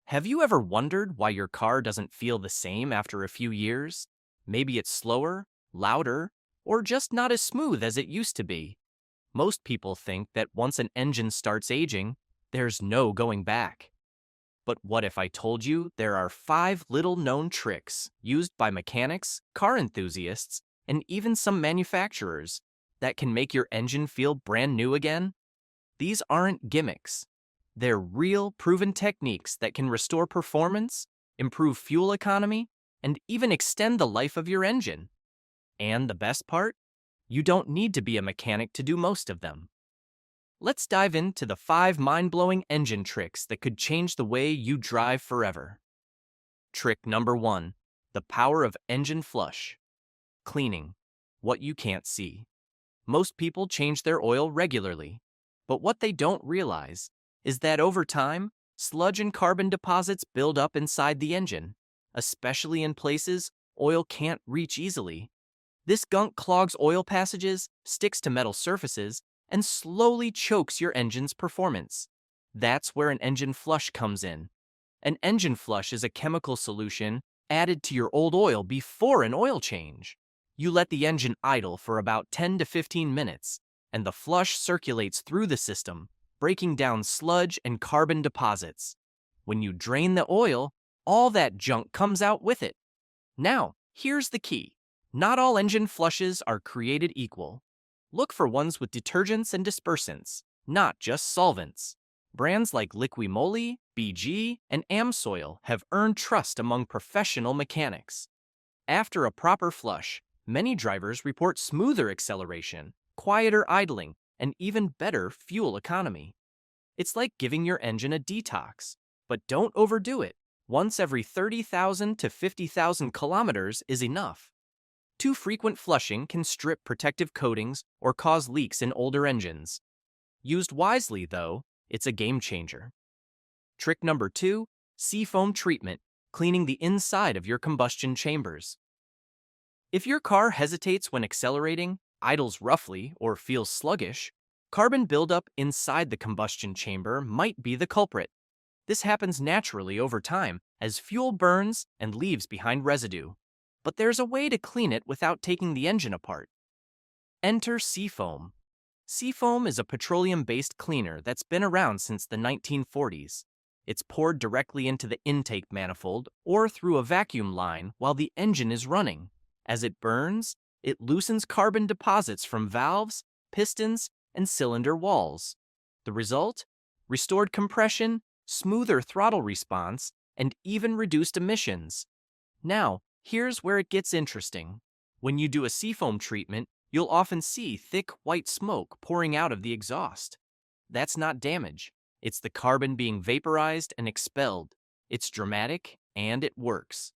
Have you ever wondered why your car doesn't feel the same after a few years? Maybe it's slower, louder, or just not as smooth as it used to be. Most people think that once an engine starts aging, there's no going back. But what if I told you there are 5 little-known tricks used by mechanics, car enthusiasts, and even some manufacturers that can make your engine feel brand new again? These aren't gimmicks. They're real, proven techniques that can restore performance, improve fuel economy, and even extend the life of your engine. And the best part? You don't need to be a mechanic to do most of them. Let's dive into the 5 mind-blowing engine tricks that could change the way you drive forever. Trick number 1. The power of engine flush. Cleaning. What you can't see. Most people change their oil regularly, but what they don't realize is that over time, sludge and carbon deposits build up inside the engine, especially in places oil can't reach easily. This gunk clogs oil passages, sticks to metal surfaces, and slowly chokes your engine's performance. That's where an engine flush comes in. An engine flush is a chemical solution added to your old oil before an oil change. You let the engine idle for about 10 to 15 minutes, and the flush circulates through the system, breaking down sludge and carbon deposits. When you drain the oil, all that junk comes out with it. Now, here's the key. Not all engine flushes are created equal. Look for ones with detergents and dispersants, not just solvents. Brands like Liquimoly, BG, and Amsoil have earned trust among professional mechanics. After a proper flush, many drivers report smoother acceleration, quieter idling, and even better fuel economy. It's like giving your engine a detox, but don't overdo it. Once every 30,000 to 50,000 kilometers is enough. Too frequent flushing can strip protective coatings or cause leaks in older engines. Used wisely, though, it's a game changer. Trick number 2, seafoam treatment, cleaning the inside of your combustion chambers. If your car hesitates when accelerating, idles roughly, or feels sluggish, carbon buildup inside the combustion chamber might be the culprit. This happens naturally over time as fuel burns and leaves behind residue. But there's a way to clean it without taking the engine apart. Enter Seafoam. Seafoam is a petroleum-based cleaner that's been around since the 1940s. It's poured directly into the intake manifold or through a vacuum line while the engine is running. As it burns, it loosens carbon deposits from valves, pistons, and cylinder walls. The result? Restored compression, smoother throttle response, and even reduced emissions. Now, here's where it gets interesting. When you do a seafoam treatment, you'll often see thick white smoke pouring out of the exhaust. That's not damage. It's the carbon being vaporized and expelled. It's dramatic, and it works.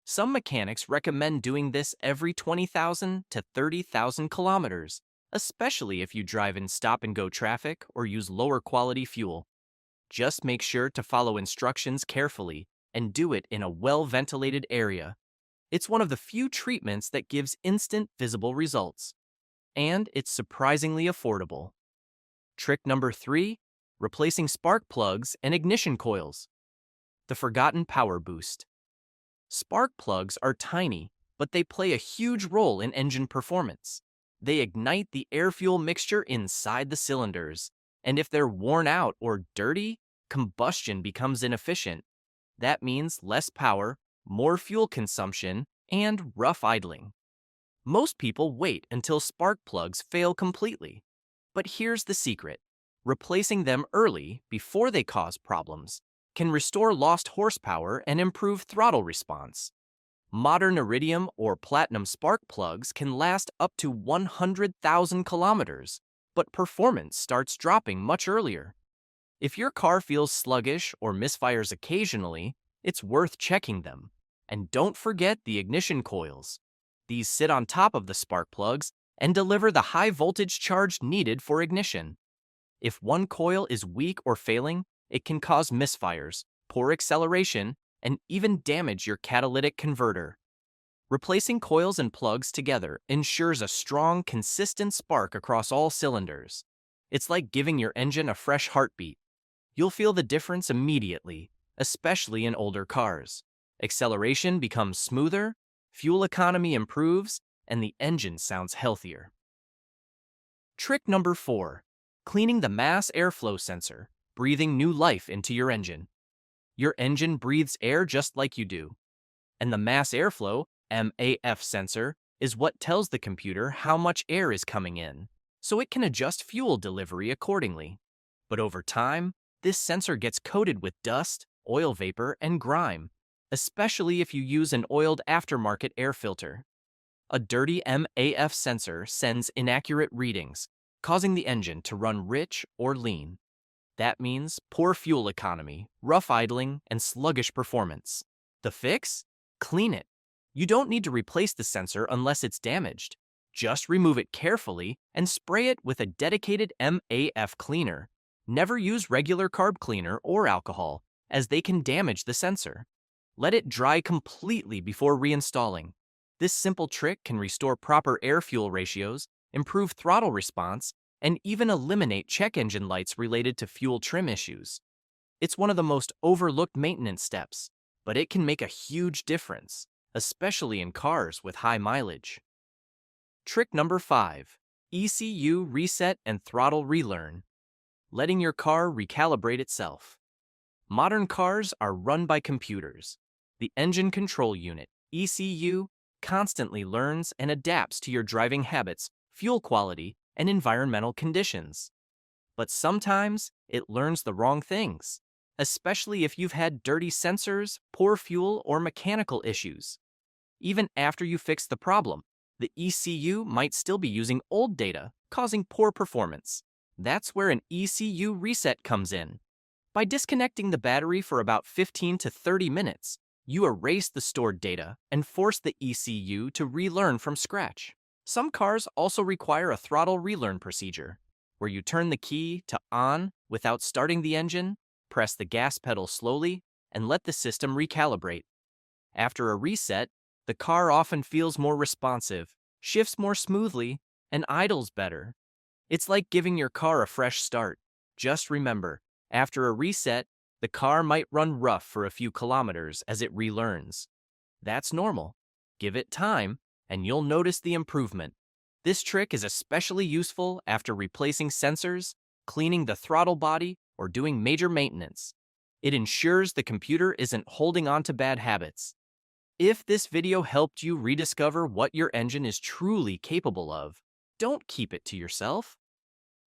Some mechanics recommend doing this every 20,000 to 30,000 kilometers, especially if you drive in stop-and-go traffic or use lower quality fuel. Just make sure to follow instructions carefully and do it in a well-ventilated area. It's one of the few treatments that gives instant visible results. And it's surprisingly affordable. Trick number 3, replacing spark plugs and ignition coils. The forgotten power boost. Spark plugs are tiny, but they play a huge role in engine performance. They ignite the air-fuel mixture inside the cylinders, and if they're worn out or dirty, combustion becomes inefficient. That means less power, more fuel consumption, and rough idling. Most people wait until spark plugs fail completely. But here's the secret. Replacing them early, before they cause problems, can restore lost horsepower and improve throttle response. Modern iridium or platinum spark plugs can last up to 100,000 kilometers, but performance starts dropping much earlier. If your car feels sluggish or misfires occasionally, it's worth checking them. And don't forget the ignition coils. These sit on top of the spark plugs and deliver the high voltage charge needed for ignition. If one coil is weak or failing, it can cause misfires, poor acceleration, and even damage your catalytic converter. Replacing coils and plugs together ensures a strong, consistent spark across all cylinders. It's like giving your engine a fresh heartbeat. You'll feel the difference immediately, especially in older cars. Acceleration becomes smoother, fuel economy improves, and the engine sounds healthier. Trick number 4. Cleaning the mass airflow sensor, breathing new life into your engine. Your engine breathes air just like you do, and the mass airflow (MAF) sensor is what tells the computer how much air is coming in, so it can adjust fuel delivery accordingly. But over time, this sensor gets coated with dust, oil vapor, and grime, especially if you use an oiled aftermarket air filter. A dirty MAF sensor sends inaccurate readings, causing the engine to run rich or lean. That means poor fuel economy, rough idling, and sluggish performance. The fix? Clean it. You don't need to replace the sensor unless it's damaged. Just remove it carefully and spray it with a dedicated MAF cleaner. Never use regular carb cleaner or alcohol, as they can damage the sensor. Let it dry completely before reinstalling. This simple trick can restore proper air-fuel ratios, improve throttle response, and even eliminate check engine lights related to fuel trim issues. It's one of the most overlooked maintenance steps, but it can make a huge difference, especially in cars with high mileage. Trick number 5. ECU reset and throttle relearn. Letting your car recalibrate itself. Modern cars are run by computers. The engine control unit, ECU, constantly learns and adapts to your driving habits, fuel quality, and environmental conditions. But sometimes it learns the wrong things, especially if you've had dirty sensors, poor fuel, or mechanical issues. Even after you fix the problem, the ECU might still be using old data, causing poor performance. That's where an ECU reset comes in. By disconnecting the battery for about 15 to 30 minutes, you erase the stored data and force the ECU to relearn from scratch. Some cars also require a throttle relearn procedure, where you turn the key to on without starting the engine, press the gas pedal slowly, and let the system recalibrate. After a reset, the car often feels more responsive, shifts more smoothly, and idles better. It's like giving your car a fresh start. Just remember, after a reset, the car might run rough for a few kilometers as it relearns. That's normal. Give it time, and you'll notice the improvement. This trick is especially useful after replacing sensors, cleaning the throttle body, or doing major maintenance. It ensures the computer isn't holding on to bad habits. If this video helped you rediscover what your engine is truly capable of, don't keep it to yourself.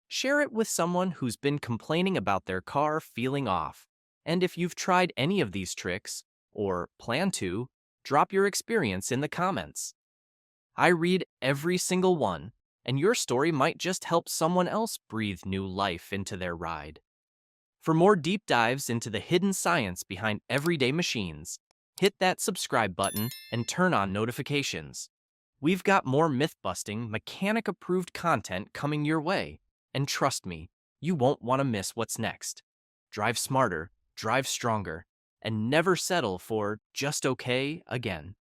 Share it with someone who's been complaining about their car feeling off. And if you've tried any of these tricks, or plan to, drop your experience in the comments. I read every single one, and your story might just help someone else breathe new life into their ride. For more deep dives into the hidden science behind everyday machines, hit that subscribe button and turn on notifications. We've got more myth-busting, mechanic-approved content coming your way, and trust me, you won't want to miss what's next. Drive smarter, drive stronger, and never settle for just okay again.